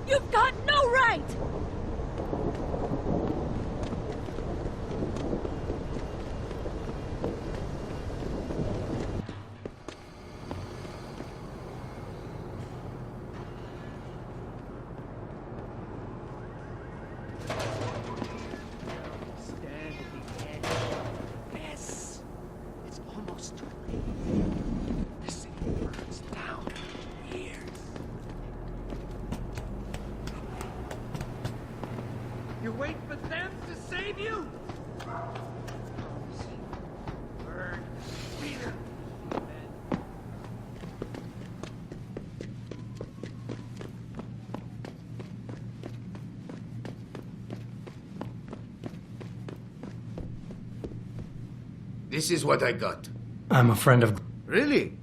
You've got no right! Stand at the edge. Yes. It's almost too late. The city burns down in years. You wait for them to save you? Burn, Peter. This is what I got. I'm a friend of... Really?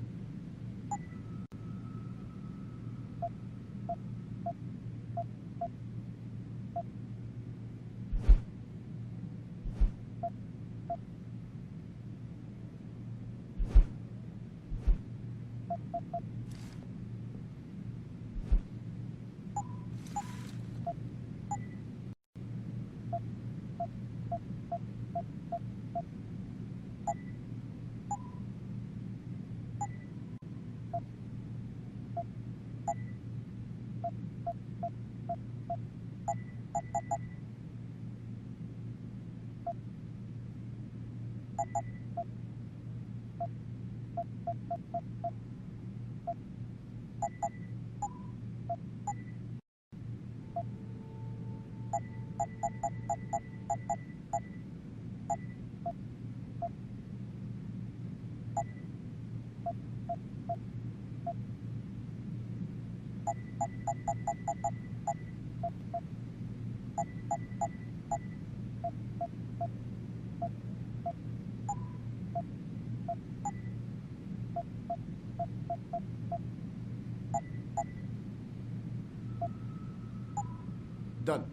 Done.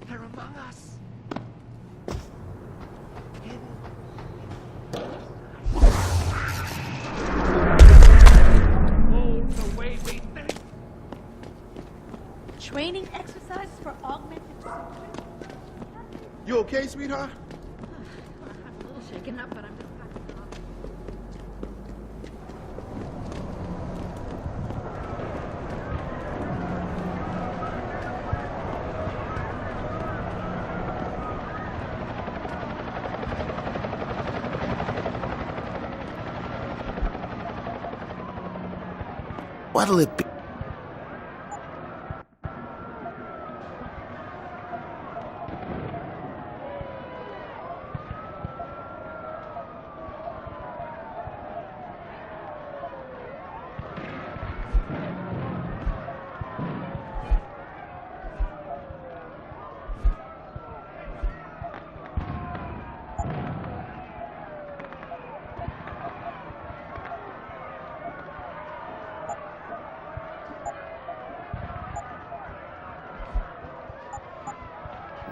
They're among us. Oh, the way we think. Training exercises for augmented strength? You okay, sweetheart? I'm a little shaken up, but I'm just packing up. What'll it be?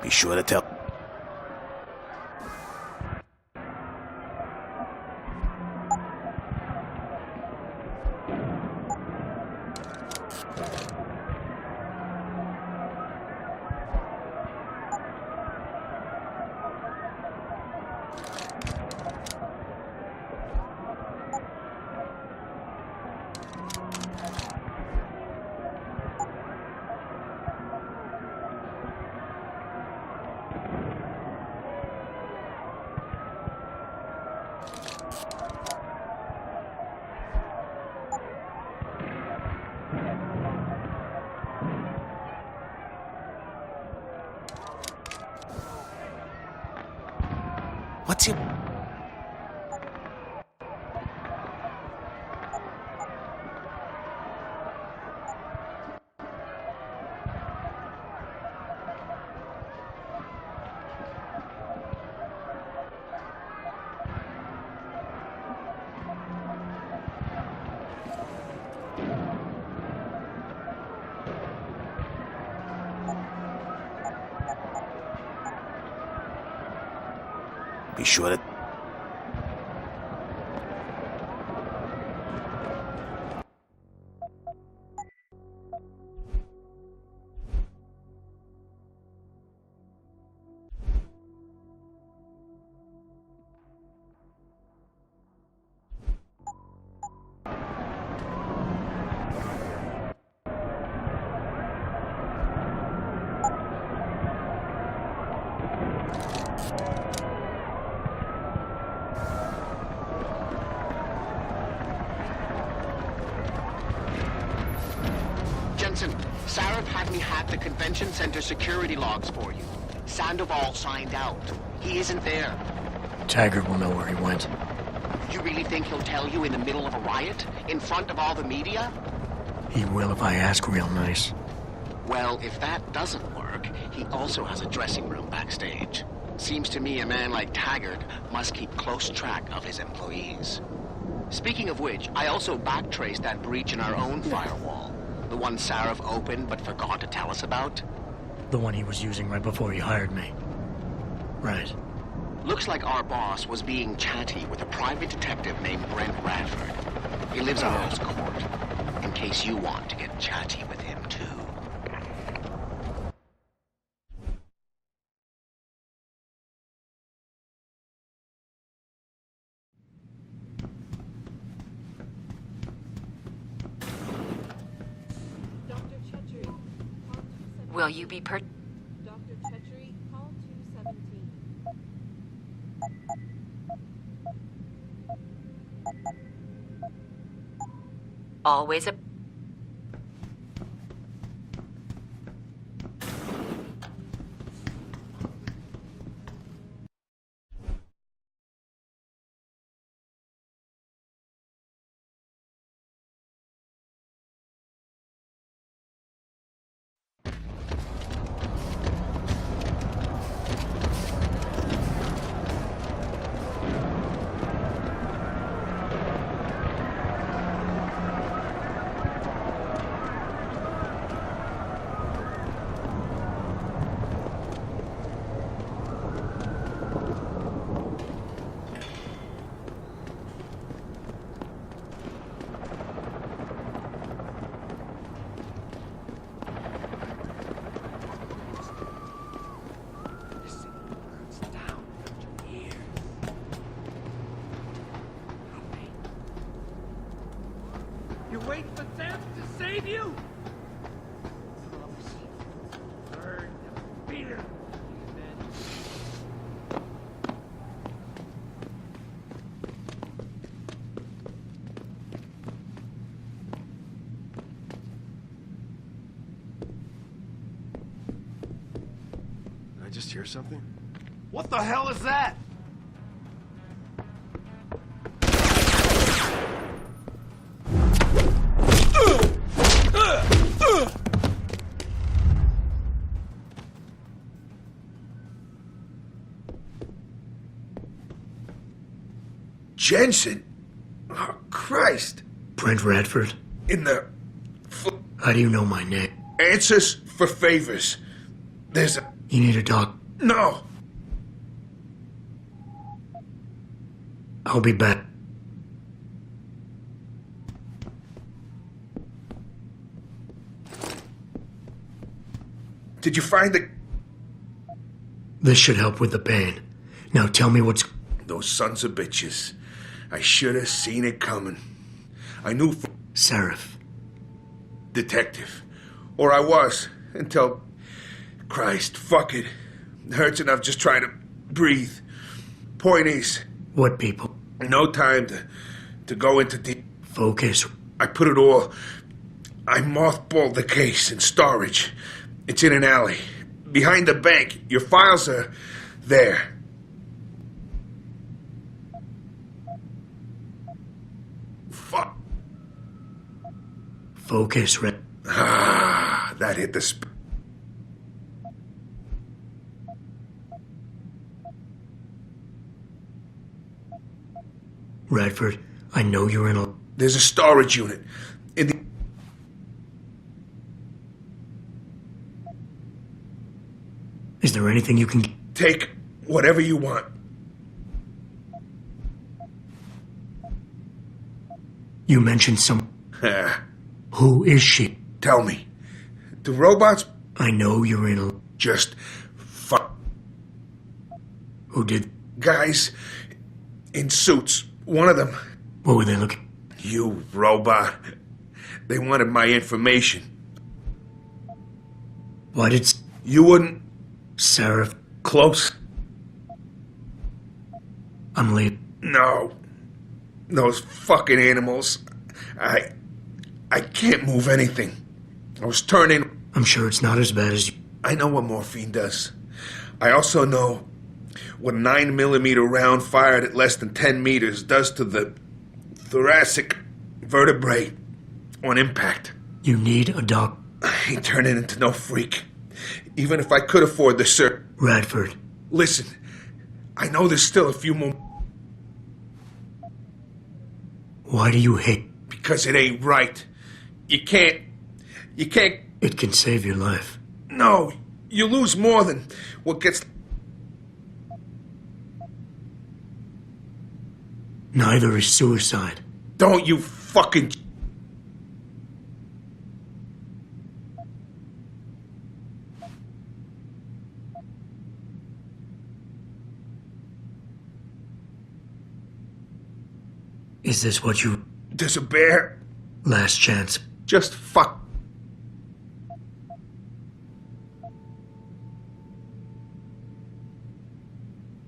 Be sure to tell. What's it? Be sure to... Jensen, Sarah had me hack the convention center security logs for you. Sandoval signed out. He isn't there. Taggart will know where he went. You really think he'll tell you in the middle of a riot? In front of all the media? He will if I ask real nice. Well, if that doesn't work, he also has a dressing room backstage. Seems to me a man like Taggart must keep close track of his employees. Speaking of which, I also backtraced that breach in our own firewall. The one Sarif opened but forgot to tell us about. The one he was using right before he hired me. Right. Looks like our boss was being chatty with a private detective named Brent Radford. He lives on Earl's Court, in case you want to get chatty with him too. Dr. Chetchery, call 217. Will you be Dr. Chetchery, call 217. always a... You wait for them to save you? Burn the beer, man. Did I just hear something? What the hell is that? Jensen? Oh, Christ. Brent Radford? In the... How do you know my name? Answers for favors. There's a... You need a doc. No. I'll be back. Did you find the... This should help with the pain. Now tell me what's... Those sons of bitches. I should have seen it coming. I knew... Sarif. Detective. Or I was. Until... Christ, fuck it. It hurts enough just trying to breathe. Point is... What people? No time to go into deep... Focus. I put it all... I mothballed the case in storage. It's in an alley. Behind the bank. Your files are there. Fuck. Focus, Red. Ah, that hit the Radford, I know you're in a... There's a storage unit. In the... Is there anything you can... Take whatever you want. You mentioned some... Who is she? Tell me, do robots I know you're in a... just fuck Who did... guys in suits? One of them, What were they looking... you robot. They wanted my information. Why did... You wouldn't Sarah... close? I'm late. No. Those fucking animals. I can't move anything. I was turning. I'm sure it's not as bad as you... I know what morphine does. I also know what a 9mm round fired at less than 10 meters does to the thoracic vertebrae on impact. You need a doc... I ain't turning into no freak. Even if I could afford the cert. Radford. Listen, I know there's still a few more. Why do you hate... Because it ain't right. You can't. It can save your life. No, you lose more than what gets. Neither is suicide. Don't you fucking. Is this what you... There's a bear. Last chance. Just fuck.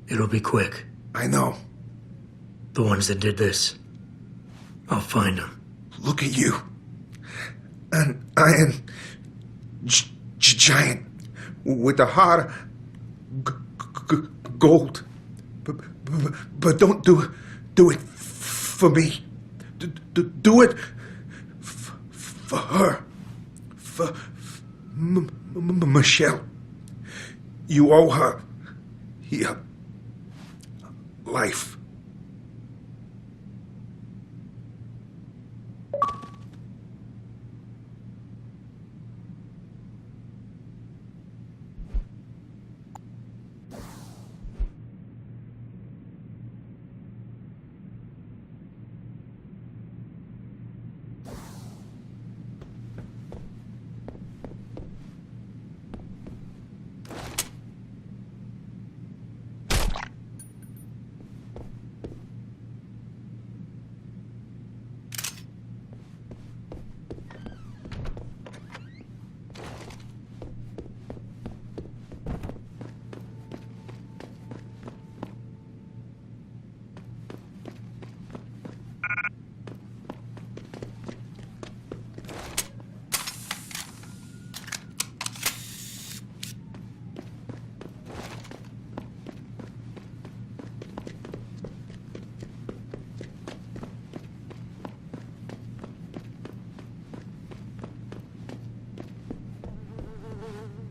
It'll be quick. I know. The ones that did this. I'll find them. Look at you. An iron giant with a heart of gold. But don't do it for me. Do it for her. For Michelle. You owe her your life.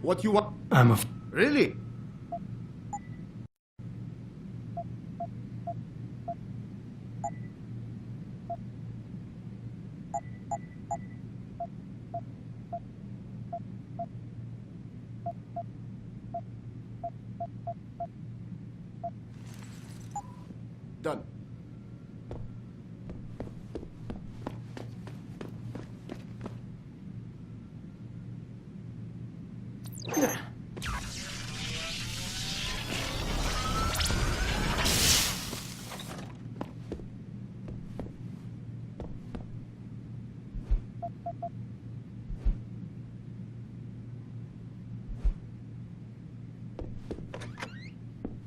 What you want? I'm a... Really? Done.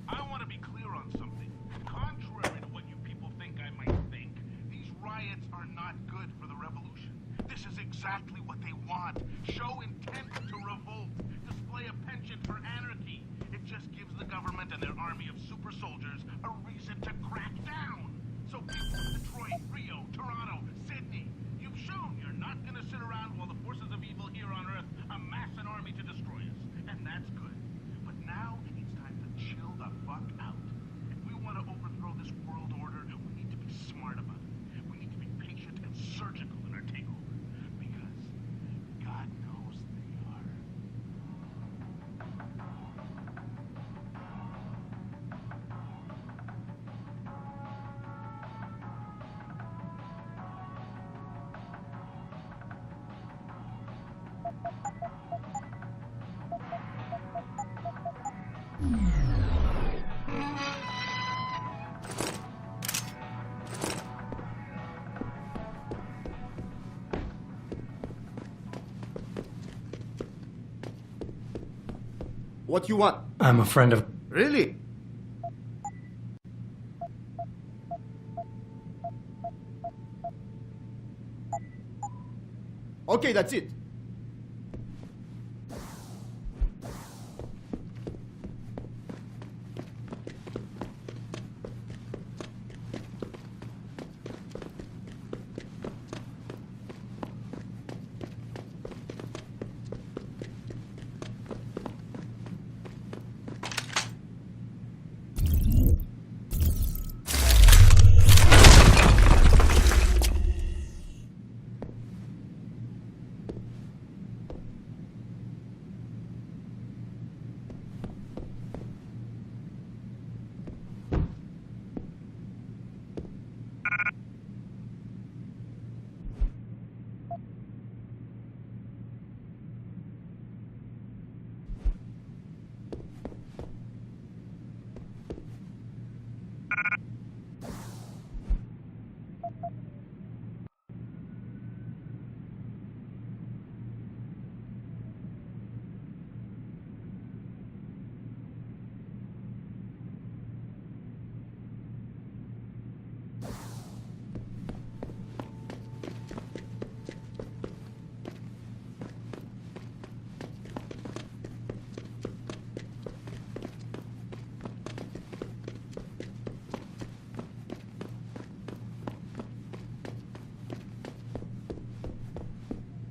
I want to be clear on something. Contrary to what you people think I might think, these riots are not good for the revolution. This is exactly what they want. Show intent to revolt. Display a penchant for anarchy. It just gives the government and their army of super soldiers a reason to crack down. So people in Detroit, Rio, Toronto, Sydney, you've shown you're not going to sit around while the forces of evil here on Earth amass an army to destroy us. And that's good. But now it's time to chill the fuck out. If we want to overthrow this world order, we need to be smart about it. We need to be patient and surgical in our takeover. Because God knows they are What you want? I'm a friend of... Really? Okay, that's it.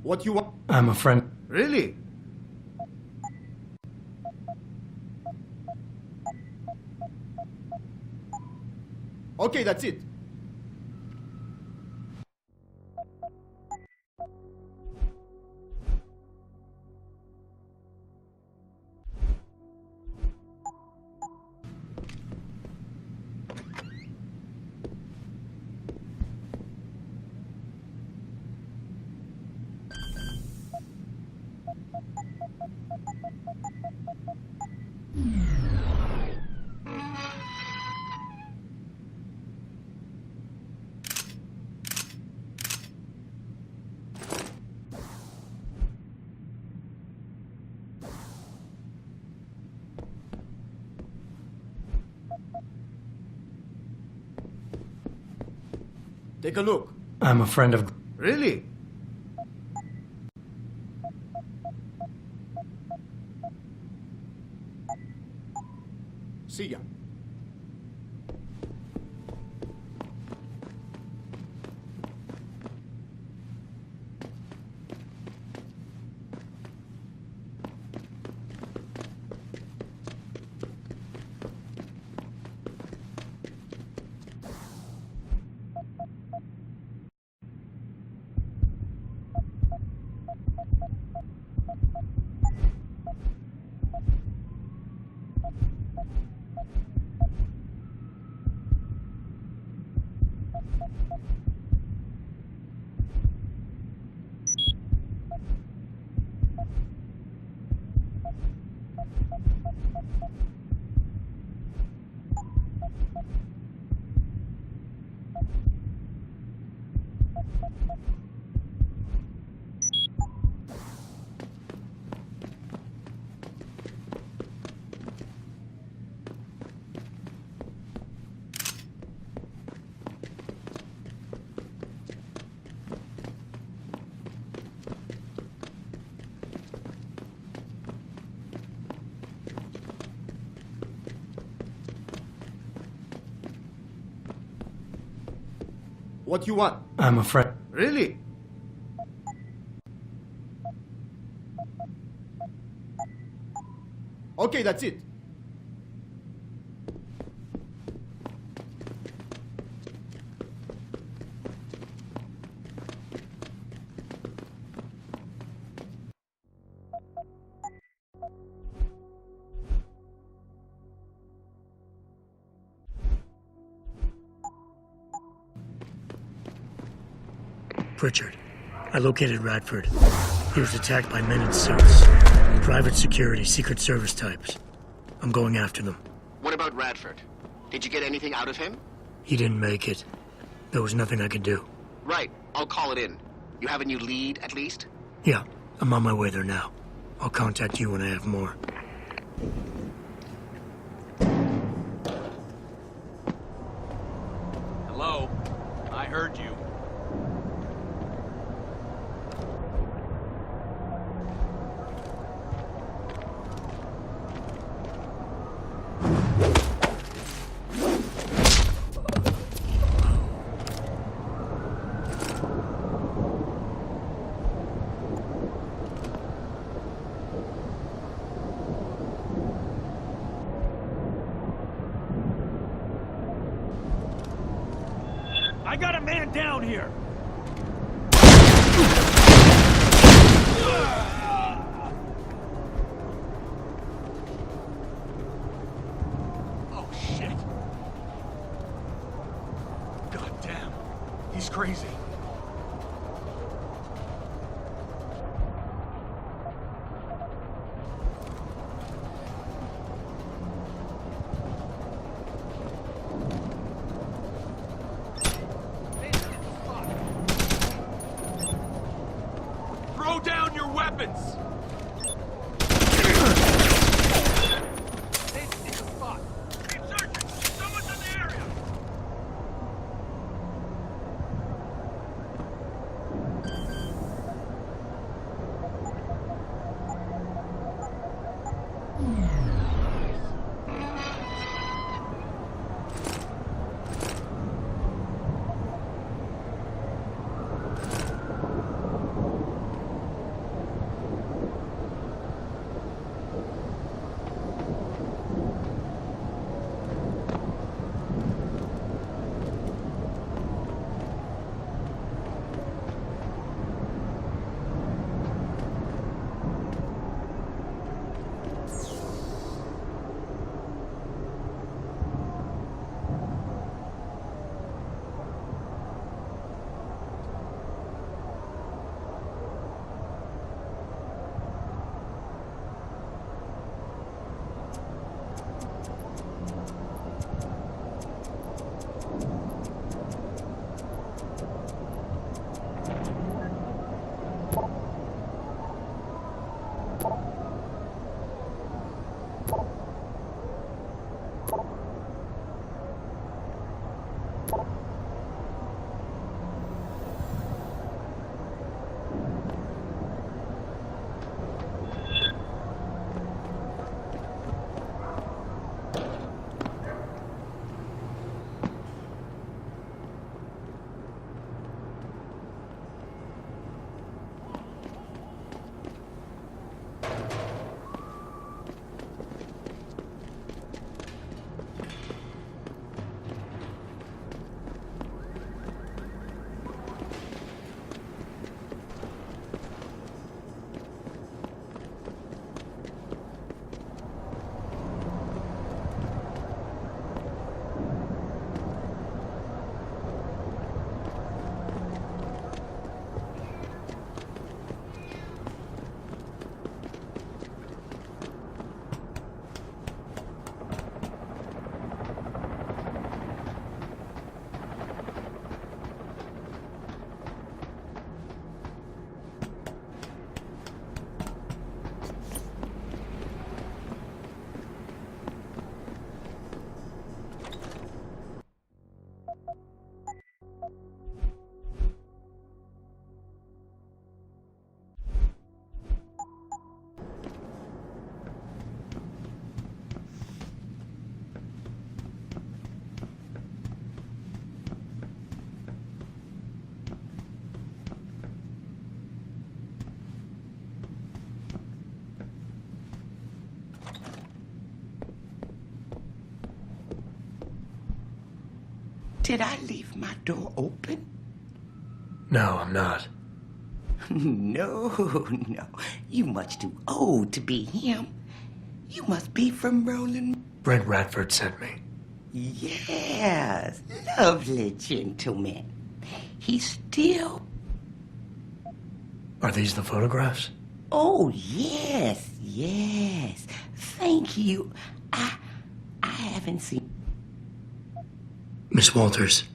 What you want? I'm a friend... Really? Okay, that's it. Take a look. I'm a friend of... Really? See ya. What you want? I'm a friend... Really? Okay, that's it. Pritchard. I located Radford. He was attacked by men in suits. Private security, Secret Service types. I'm going after them. What about Radford? Did you get anything out of him? He didn't make it. There was nothing I could do. Right. I'll call it in. You have a new lead, at least? Yeah, I'm on my way there now. I'll contact you when I have more. Hello? I heard you. I got a man down here! Oh, shit! God damn. He's crazy. Throw down your weapons! Keep searching! Someone's in the area! Did I leave my door open? No, I'm not. No, no. You much too old to be him. You must be from Roland. Brent Radford sent me. Yes, lovely gentleman. He's still... Are these the photographs? Oh, yes, yes. Thank you. I haven't seen... Miss Walters,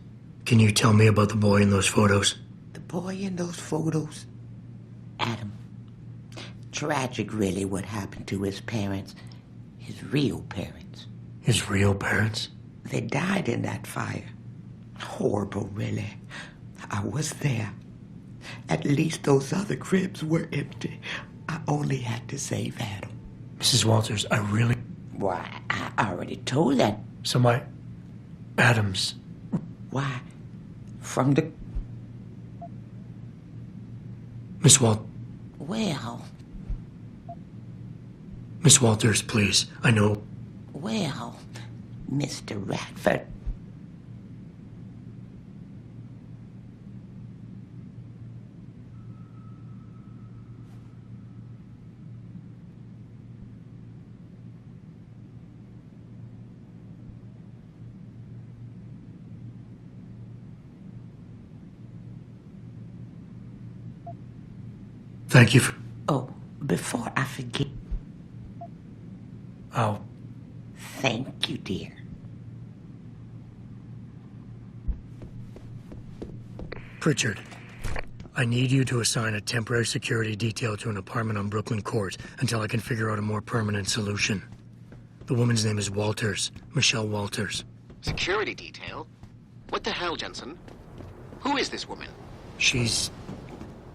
can you tell me about the boy in those photos? The boy in those photos? Adam. Tragic, really, what happened to his parents. His real parents. His real parents? They died in that fire. Horrible, really. I was there. At least those other cribs were empty. I only had to save Adam. Mrs. Walters, I really... Why, I already told that. So my... Adams... Why, from the... Miss Walt... Well... Miss Walters, please. I know... Well, Mr. Radford... Thank you for... Oh, before I forget... Oh, Thank you, dear. Pritchard. I need you to assign a temporary security detail to an apartment on Brooklyn Court until I can figure out a more permanent solution. The woman's name is Walters. Michelle Walters. Security detail? What the hell, Jensen? Who is this woman? She's...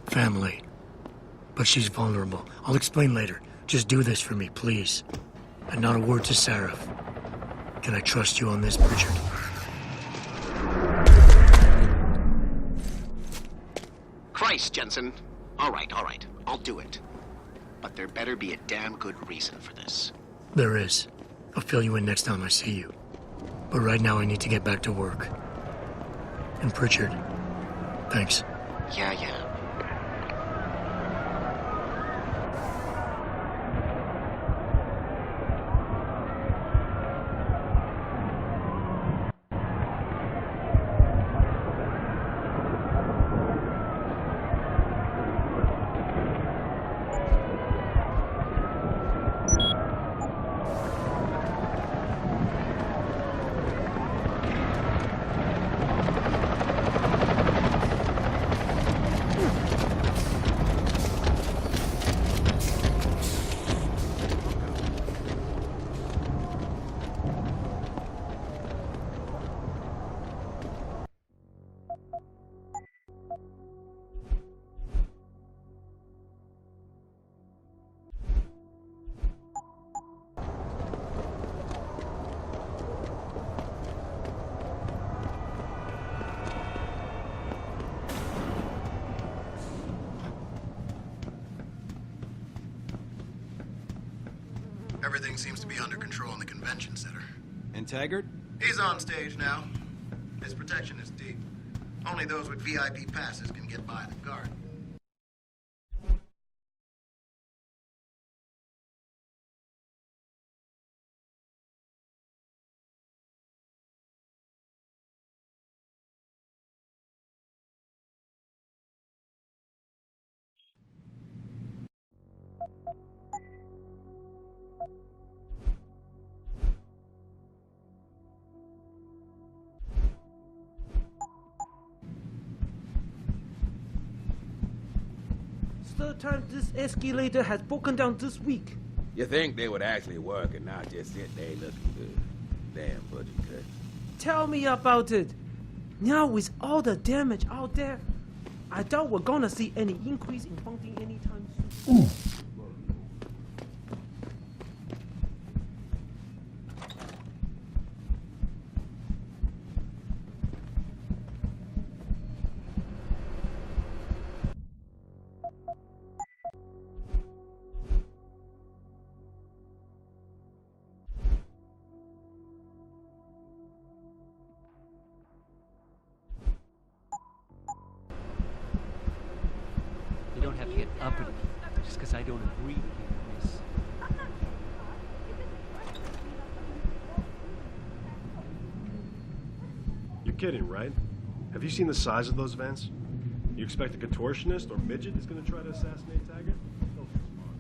family. But she's vulnerable. I'll explain later. Just do this for me, please. And not a word to Sarah. Can I trust you on this, Pritchard? Christ, Jensen. All right. I'll do it. But there better be a damn good reason for this. There is. I'll fill you in next time I see you. But right now I need to get back to work. And Pritchard, thanks. Yeah. Everything seems to be under control in the convention center. And Taggart? He's on stage now. His protection is deep. Only those with VIP passes can get by the guard. Third time this escalator has broken down this week. You think they would actually work and not just sit there looking good? Damn budget cut. Tell me about it. Now with all the damage out there, I doubt we're gonna see any increase in funding anytime soon. You don't have to get up at me just because I don't agree with you, miss. You're kidding, right? Have you seen the size of those vents? You expect a contortionist or midget is going to try to assassinate Taggart? Don't be smart.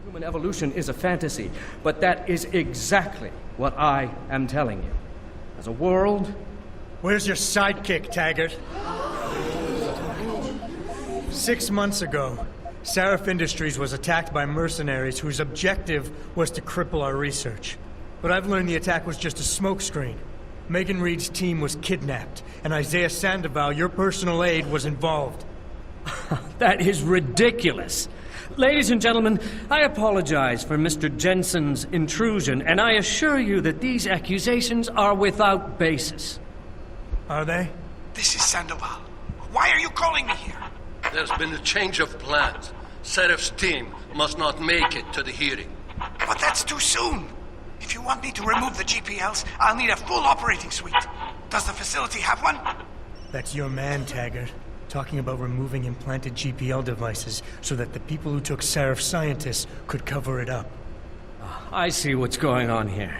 Human evolution is a fantasy, but that is exactly what I am telling you. As a world... Where's your sidekick, Taggart? 6 months ago, Seraph Industries was attacked by mercenaries whose objective was to cripple our research. But I've learned the attack was just a smokescreen. Megan Reed's team was kidnapped, and Isaiah Sandoval, your personal aide, was involved. That is ridiculous. Ladies and gentlemen, I apologize for Mr. Jensen's intrusion, and I assure you that these accusations are without basis. Are they? This is Sandoval. Why are you calling me here? There's been a change of plans. Seraph's team must not make it to the hearing. But that's too soon. If you want me to remove the GPLs, I'll need a full operating suite. Does the facility have one? That's your man, Taggart. Talking about removing implanted GPL devices so that the people who took Seraph scientists could cover it up. I see what's going on here.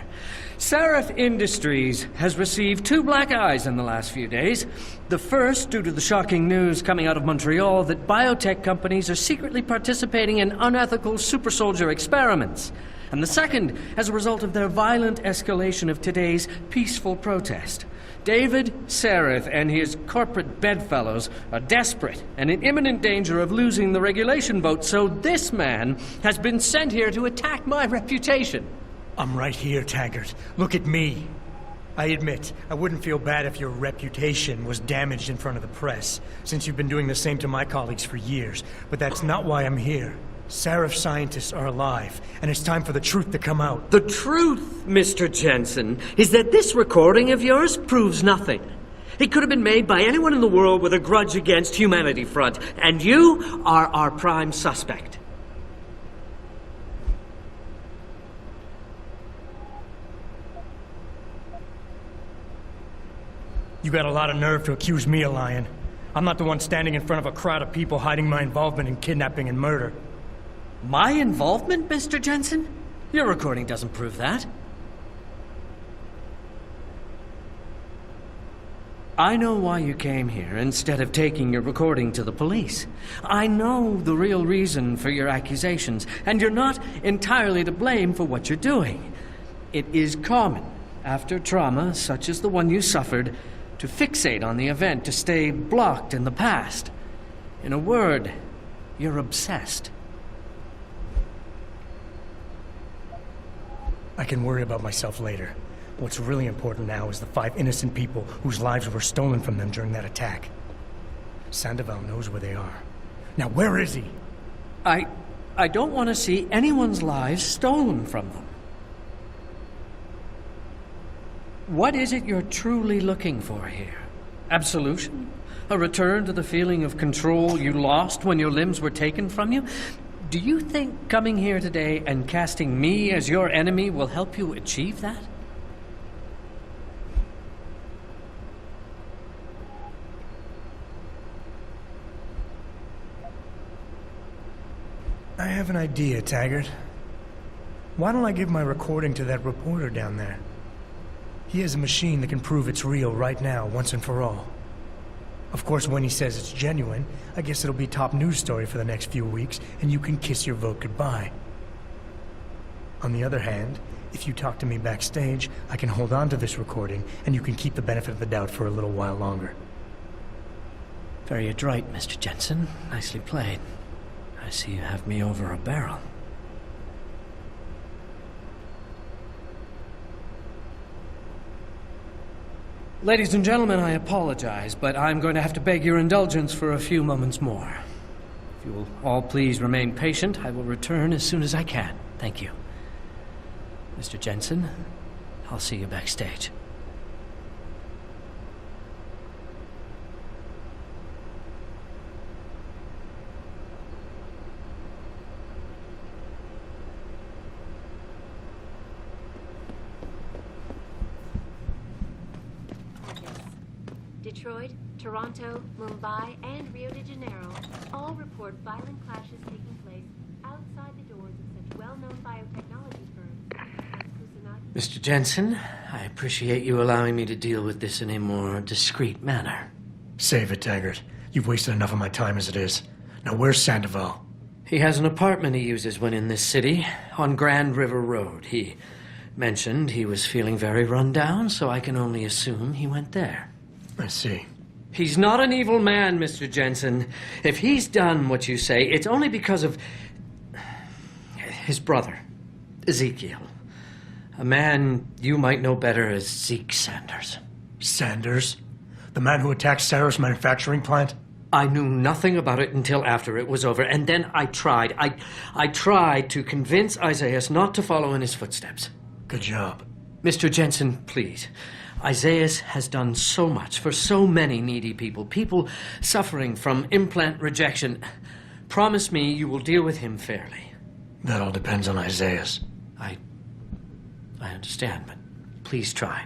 Seraph Industries has received 2 black eyes in the last few days. The first, due to the shocking news coming out of Montreal that biotech companies are secretly participating in unethical super soldier experiments. And the second, as a result of their violent escalation of today's peaceful protest. David Seraph and his corporate bedfellows are desperate and in imminent danger of losing the regulation vote, so this man has been sent here to attack my reputation. I'm right here, Taggart. Look at me. I admit, I wouldn't feel bad if your reputation was damaged in front of the press, since you've been doing the same to my colleagues for years. But that's not why I'm here. Seraph scientists are alive, and it's time for the truth to come out. The truth, Mr. Jensen, is that this recording of yours proves nothing. It could have been made by anyone in the world with a grudge against Humanity Front, and you are our prime suspect. You got a lot of nerve to accuse me of lying. I'm not the one standing in front of a crowd of people hiding my involvement in kidnapping and murder. My involvement, Mr. Jensen? Your recording doesn't prove that. I know why you came here instead of taking your recording to the police. I know the real reason for your accusations, and you're not entirely to blame for what you're doing. It is common, after trauma such as the one you suffered, to fixate on the event, to stay blocked in the past. In a word, you're obsessed. I can worry about myself later. What's really important now is the 5 innocent people whose lives were stolen from them during that attack. Sandoval knows where they are. Now, where is he? I don't want to see anyone's lives stolen from them. What is it you're truly looking for here? Absolution? A return to the feeling of control you lost when your limbs were taken from you? Do you think coming here today and casting me as your enemy will help you achieve that? I have an idea, Taggart. Why don't I give my recording to that reporter down there? He has a machine that can prove it's real right now, once and for all. Of course, when he says it's genuine, I guess it'll be a top news story for the next few weeks, and you can kiss your vote goodbye. On the other hand, if you talk to me backstage, I can hold on to this recording, and you can keep the benefit of the doubt for a little while longer. Very adroit, Mr. Jensen. Nicely played. I see you have me over a barrel. Ladies and gentlemen, I apologize, but I'm going to have to beg your indulgence for a few moments more. If you will all please remain patient, I will return as soon as I can. Thank you. Mr. Jensen, I'll see you backstage. Detroit, Toronto, Mumbai, and Rio de Janeiro all report violent clashes taking place outside the doors of such well-known biotechnology firms as Kusanagi. Mr. Jensen, I appreciate you allowing me to deal with this in a more discreet manner. Save it, Taggart. You've wasted enough of my time as it is. Now where's Sandoval? He has an apartment he uses when in this city, on Grand River Road. He mentioned he was feeling very run down, so I can only assume he went there. I see. He's not an evil man, Mr. Jensen. If he's done what you say, it's only because of his brother, Ezekiel. A man you might know better as Zeke Sanders. Sanders? The man who attacked Sarah's manufacturing plant? I knew nothing about it until after it was over, and then I tried. I tried to convince Isaias not to follow in his footsteps. Good job. Mr. Jensen, please. Isaias has done so much for so many needy people, people suffering from implant rejection. Promise me you will deal with him fairly. That all depends on Isaias. I understand, but please try.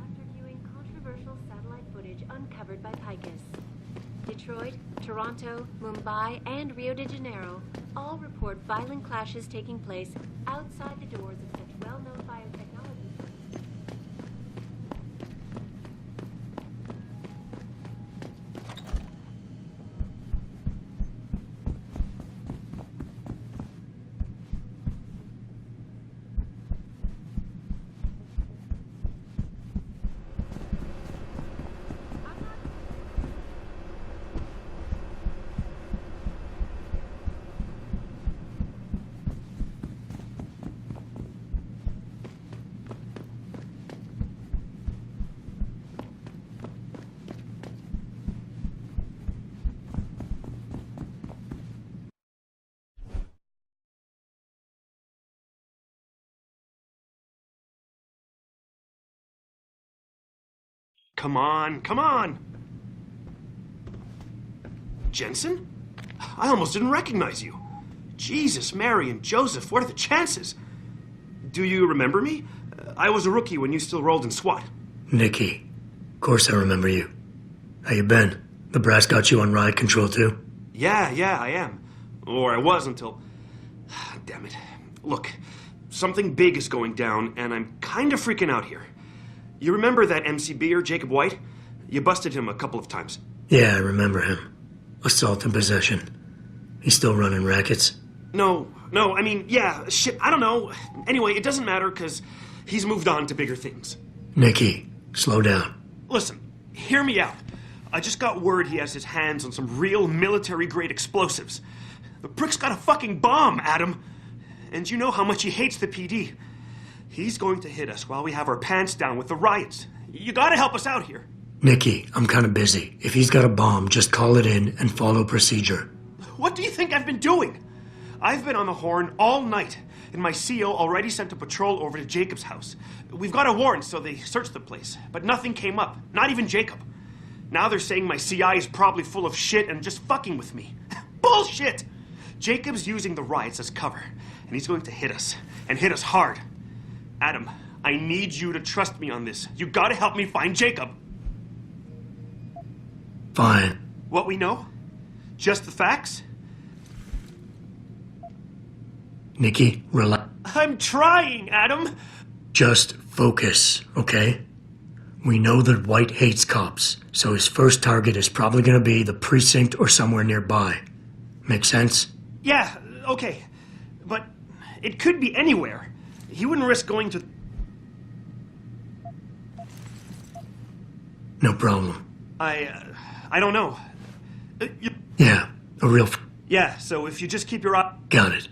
After viewing controversial satellite footage uncovered by Picus, Detroit, Toronto, Mumbai, and Rio de Janeiro all report violent clashes taking place outside the doors of such well-known biotechnology firms. Come on, come on! Jensen? I almost didn't recognize you. Jesus, Mary, and Joseph, what are the chances? Do you remember me? I was a rookie when you still rolled in SWAT. Nikki. Of course I remember you. How you been? The brass got you on riot control too? Yeah, I am. Or I was until... Damn it. Look, something big is going down, and I'm kind of freaking out here. You remember that MCBer, Jacob White? You busted him a couple of times. Yeah, I remember him. Assault and possession. He's still running rackets? No, I mean, yeah, shit, I don't know. Anyway, it doesn't matter, because he's moved on to bigger things. Nikki, slow down. Listen, hear me out. I just got word he has his hands on some real military-grade explosives. The prick's got a fucking bomb, Adam. And you know how much he hates the PD. He's going to hit us while we have our pants down with the riots. You gotta help us out here. Nikki, I'm kinda busy. If he's got a bomb, just call it in and follow procedure. What do you think I've been doing? I've been on the horn all night, and my CO already sent a patrol over to Jacob's house. We've got a warrant, so they searched the place, but nothing came up. Not even Jacob. Now they're saying my CI is probably full of shit and just fucking with me. Bullshit! Jacob's using the riots as cover, and he's going to hit us, and hit us hard. Adam, I need you to trust me on this. You gotta help me find Jacob. Fine. What we know? Just the facts? Nikki, relax. I'm trying, Adam! Just focus, okay? We know that White hates cops, so his first target is probably gonna be the precinct or somewhere nearby. Make sense? Yeah, okay. But it could be anywhere. He wouldn't risk going to... No problem. I don't know. Yeah, a real... Yeah, so if you just keep your eye... Got it.